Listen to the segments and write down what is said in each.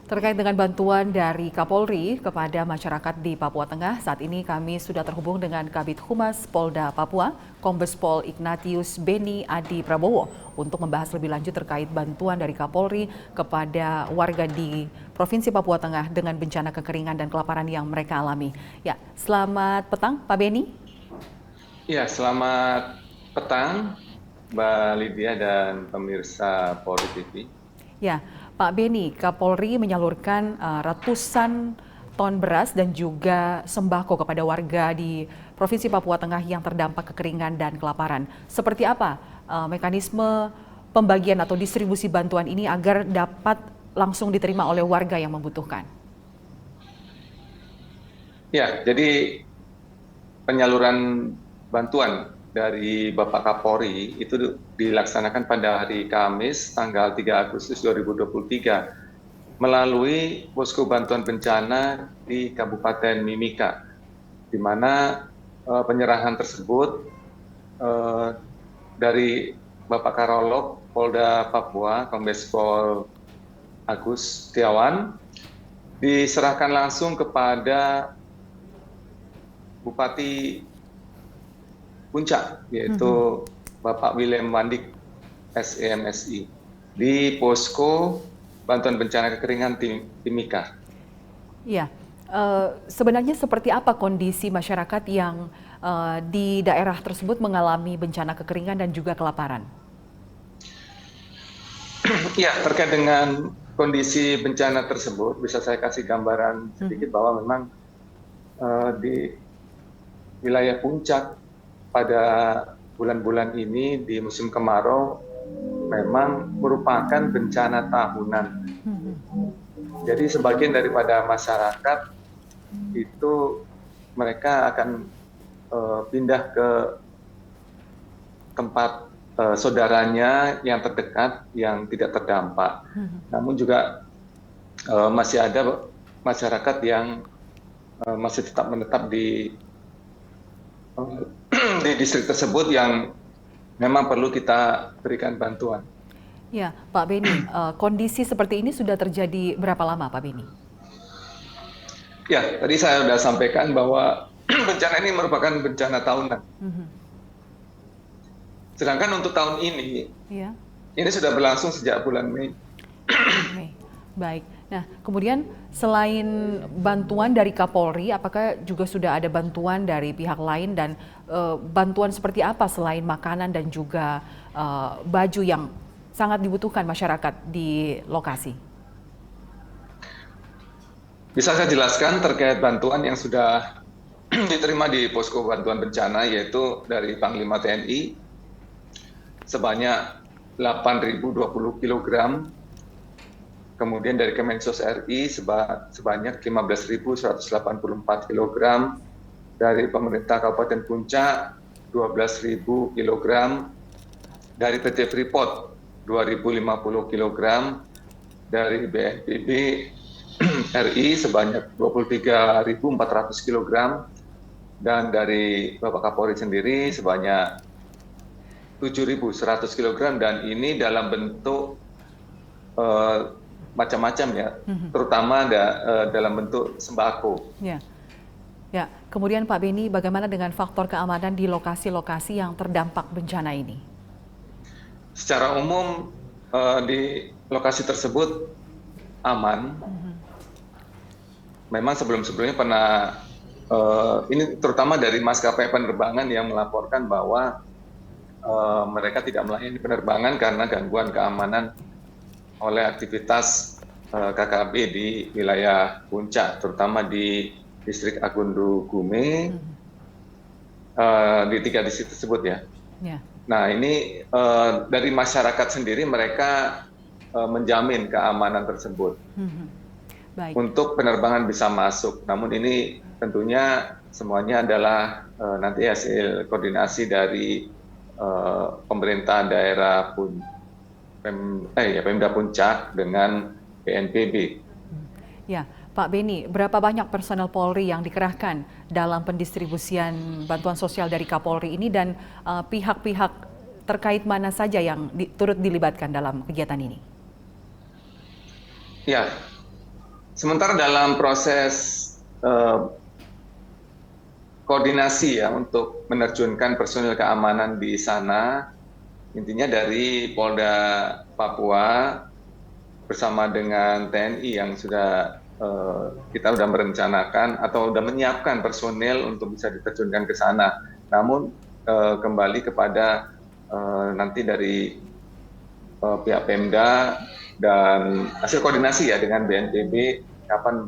Terkait dengan bantuan dari Kapolri kepada masyarakat di Papua Tengah, saat ini kami sudah terhubung dengan Kabid Humas Polda Papua, Kombes Pol Ignatius Beni Adi Prabowo, untuk membahas lebih lanjut terkait bantuan dari Kapolri kepada warga di Provinsi Papua Tengah dengan bencana kekeringan dan kelaparan yang mereka alami. Ya, selamat petang Pak Beni. Ya, selamat petang Mbak Lydia dan pemirsa Polri TV. Ya, Pak Beni, Kapolri menyalurkan ratusan ton beras dan juga sembako kepada warga di Provinsi Papua Tengah yang terdampak kekeringan dan kelaparan. Seperti apa mekanisme pembagian atau distribusi bantuan ini agar dapat langsung diterima oleh warga yang membutuhkan? Ya, jadi penyaluran bantuan dari Bapak Kapolri itu dilaksanakan pada hari Kamis tanggal 3 Agustus 2023 melalui posko bantuan bencana di Kabupaten Mimika, di mana penyerahan tersebut dari Bapak Karolog Polda Papua, Kombes Pol Agus Setiawan, diserahkan langsung kepada Bupati Puncak, yaitu Bapak William Wandik, SEMSI, di posko bantuan bencana kekeringan Timika. Ya, sebenarnya seperti apa kondisi masyarakat yang di daerah tersebut mengalami bencana kekeringan dan juga kelaparan? Ya, terkait dengan kondisi bencana tersebut, bisa saya kasih gambaran sedikit bahwa memang di wilayah Puncak pada bulan-bulan ini di musim kemarau memang merupakan bencana tahunan. Jadi sebagian daripada masyarakat itu mereka akan pindah ke tempat saudaranya yang terdekat yang tidak terdampak. Namun juga masih ada masyarakat yang masih tetap menetap di distrik tersebut yang memang perlu kita berikan bantuan. Ya, Pak Beni, kondisi seperti ini sudah terjadi berapa lama, Pak Beni? Ya, tadi saya sudah sampaikan bahwa bencana ini merupakan bencana tahunan. Sedangkan untuk tahun ini, ini sudah berlangsung sejak bulan Mei. Baik. Nah, kemudian selain bantuan dari Kapolri, apakah juga sudah ada bantuan dari pihak lain dan bantuan seperti apa selain makanan dan juga baju yang sangat dibutuhkan masyarakat di lokasi? Bisa saya jelaskan terkait bantuan yang sudah diterima di posko bantuan bencana, yaitu dari Panglima TNI sebanyak 8.020 kg, kemudian dari Kemensos RI sebanyak 15.184 kg, dari pemerintah Kabupaten Puncak 12.000 kg, dari PT Freeport 2.050 kg, dari BNPB RI sebanyak 23.400 kg, dan dari Bapak Kapolri sendiri sebanyak 7.100 kg, dan ini dalam bentuk macam-macam ya, terutama dalam bentuk sembako. Ya, kemudian Pak Beni, bagaimana dengan faktor keamanan di lokasi-lokasi yang terdampak bencana ini? Secara umum di lokasi tersebut aman. Memang sebelum-sebelumnya pernah ini terutama dari maskapai penerbangan yang melaporkan bahwa mereka tidak melayani penerbangan karena gangguan keamanan oleh aktivitas KKB di wilayah Puncak, terutama di distrik Agundu Gume, di 3 distrik tersebut ya. Nah, ini dari masyarakat sendiri mereka menjamin keamanan tersebut untuk penerbangan bisa masuk. Namun ini tentunya semuanya adalah nanti hasil koordinasi dari pemerintah daerah Pemda Puncak dengan BNPB. Ya, Pak Beni, berapa banyak personel Polri yang dikerahkan dalam pendistribusian bantuan sosial dari Kapolri ini, dan pihak-pihak terkait mana saja yang turut dilibatkan dalam kegiatan ini? Ya, Sementara dalam proses koordinasi ya untuk menerjunkan personil keamanan di sana, intinya dari Polda Papua bersama dengan TNI yang sudah kita sudah merencanakan atau sudah menyiapkan personil untuk bisa diterjunkan ke sana. Namun kembali kepada nanti dari pihak Pemda dan hasil koordinasi ya dengan BNPB kapan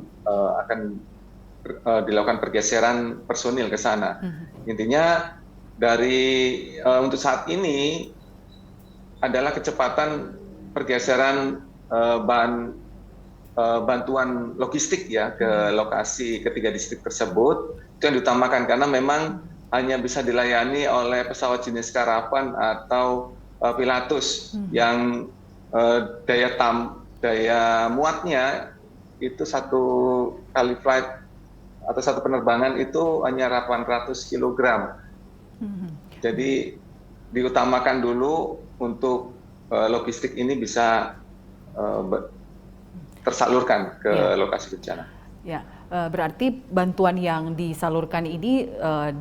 akan dilakukan pergeseran personil ke sana. Intinya dari untuk saat ini adalah kecepatan pergeseran bantuan logistik ya ke lokasi ketiga distrik tersebut itu yang diutamakan karena memang hanya bisa dilayani oleh pesawat jenis Caravan atau Pilatus yang daya muatnya itu satu kali flight atau satu penerbangan itu hanya 800 kg. Jadi diutamakan dulu untuk logistik ini bisa tersalurkan ke lokasi bencana. Ya, berarti bantuan yang disalurkan ini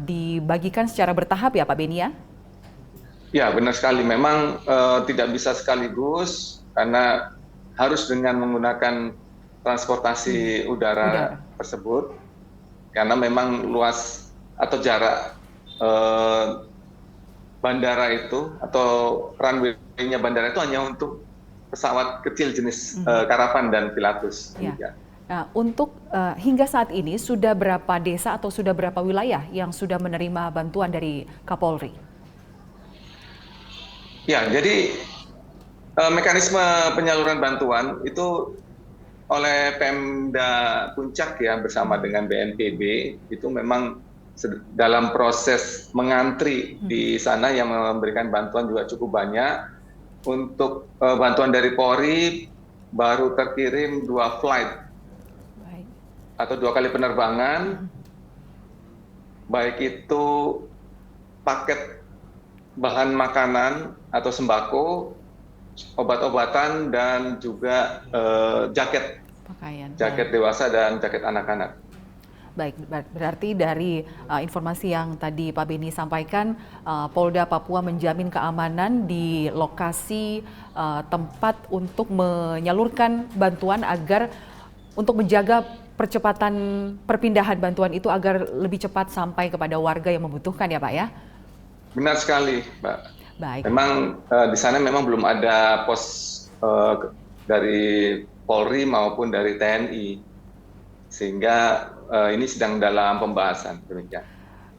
dibagikan secara bertahap ya Pak Beni ya? Ya, benar sekali. Memang tidak bisa sekaligus karena harus dengan menggunakan transportasi udara tersebut. Karena memang luas atau jarak bandara itu atau runway-nya bandara itu hanya untuk pesawat kecil jenis Caravan dan Pilatus. Ya. Nah, untuk hingga saat ini sudah berapa desa atau sudah berapa wilayah yang sudah menerima bantuan dari Kapolri? Ya, jadi mekanisme penyaluran bantuan itu oleh Pemda Puncak ya bersama dengan BNPB itu memang dalam proses mengantri di sana yang memberikan bantuan juga cukup banyak. Untuk bantuan dari Polri baru terkirim 2 flight atau 2 kali penerbangan, baik itu paket bahan makanan atau sembako, obat-obatan dan juga jaket dewasa dan jaket anak-anak. Baik, berarti dari informasi yang tadi Pak Beni sampaikan, Polda Papua menjamin keamanan di lokasi tempat untuk menyalurkan bantuan agar untuk menjaga percepatan perpindahan bantuan itu agar lebih cepat sampai kepada warga yang membutuhkan ya Pak ya? Benar sekali, Mbak. Baik. Memang di sana memang belum ada pos dari Polri maupun dari TNI, sehingga ini sedang dalam pembahasan. Demikian.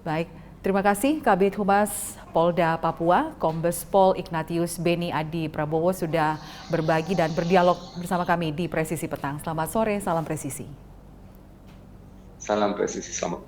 Baik, terima kasih Kabid Humas Polda Papua, Kombes Pol Ignatius Beni Adi Prabowo sudah berbagi dan berdialog bersama kami di Presisi Petang. Selamat sore, salam presisi. Salam presisi, selamat.